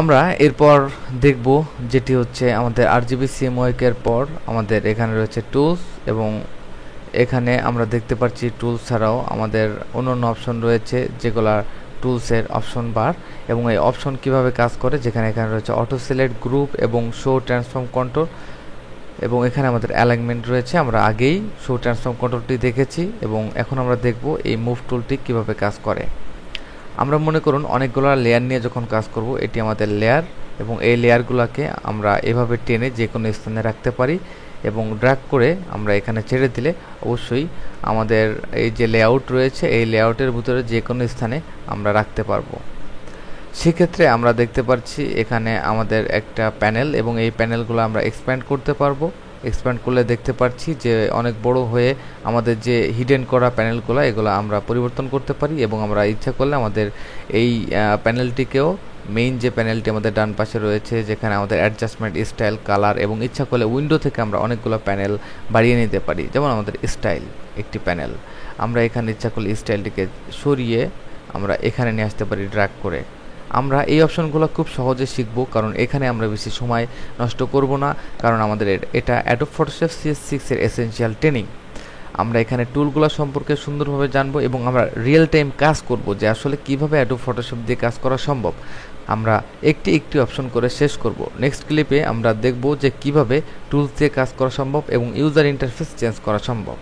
আমরা এরপর দেখব যেটি হচ্ছে আমাদের আরজিবি সিএমওয়াইকের পর আমাদের এখানে রয়েছে টুলস, এবং এখানে আমরা দেখতে পাচ্ছি টুলস ছাড়াও আমাদের অন্যান্য অপশন রয়েছে যেগুলা টুলসের অপশন বার, এবং এই অপশন কিভাবে কাজ করে, যেখানে এখানে রয়েছে অটো সিলেক্ট, গ্রুপ এবং শো ট্রান্সফর্ম কন্ট্রোল, এবং এখানে আমাদের অ্যালাইনমেন্ট রয়েছে। আমরা আগেই শো ট্রান্সফর্ম কন্ট্রোলটি দেখেছি, এবং এখন আমরা দেখব এই মুভ টুলটি কিভাবে কাজ করে। আমরা মনে করুন অনেকগুলো লেয়ার নিয়ে যখন কাজ করব, এটি আমাদের লেয়ার, এবং এই লেয়ারগুলোকে আমরা এভাবে টেনে যে কোনো স্থানে রাখতে পারি, এবং ড্র্যাগ করে আমরা এখানে ছেড়ে দিলে অবশ্যই আমাদের এই যে লেআউট রয়েছে এই লেআউটের ভিতরে যে কোনো স্থানে আমরা রাখতে পারবো। সেক্ষেত্রে আমরা দেখতে পাচ্ছি এখানে আমাদের একটা প্যানেল, এবং এই প্যানেলগুলো আমরা এক্সপ্যান্ড করতে পারবো। এক্সপ্যান্ড করলে দেখতে পাচ্ছি যে অনেক বড় হয়ে আমাদের যে হিডেন করা প্যানেলগুলো এগুলো আমরা পরিবর্তন করতে পারি, এবং আমরা ইচ্ছা করলে আমাদের এই প্যানেলটিকেও মেইন যে প্যানেলটি আমাদের ডান পাশে রয়েছে যেখানে আমাদের অ্যাডজাস্টমেন্ট, স্টাইল, কালার, এবং ইচ্ছা করলে উইন্ডো থেকে আমরা অনেকগুলো প্যানেল বাড়িয়ে নিতে পারি। যেমন আমাদের স্টাইল একটি প্যানেল, আমরা এখানে ইচ্ছা করলে স্টাইলটিকে সরিয়ে আমরা এখানে নিয়ে আসতে পারি ড্র্যাগ করে। আমরা এই অপশনগুলো খুব সহজে শিখব, কারণ এখানে আমরা বেশি সময় নষ্ট করব না, কারণ আমাদের এটা অ্যাডোব ফটোশপ CS6 এর এসেনশিয়াল ট্রেনিং। আমরা এখানে টুলগুলো সম্পর্কে সুন্দরভাবে জানবো, এবং আমরা রিয়েল টাইম কাজ করব যে আসলে কিভাবে অ্যাডোব ফটোশপ দিয়ে কাজ করা সম্ভব। আমরা একটি একটি অপশন করে শেষ করব। নেক্সট ক্লিপে আমরা দেখব যে কিভাবে টুলস দিয়ে কাজ করা সম্ভব এবং ইউজার ইন্টারফেস চেঞ্জ করা সম্ভব।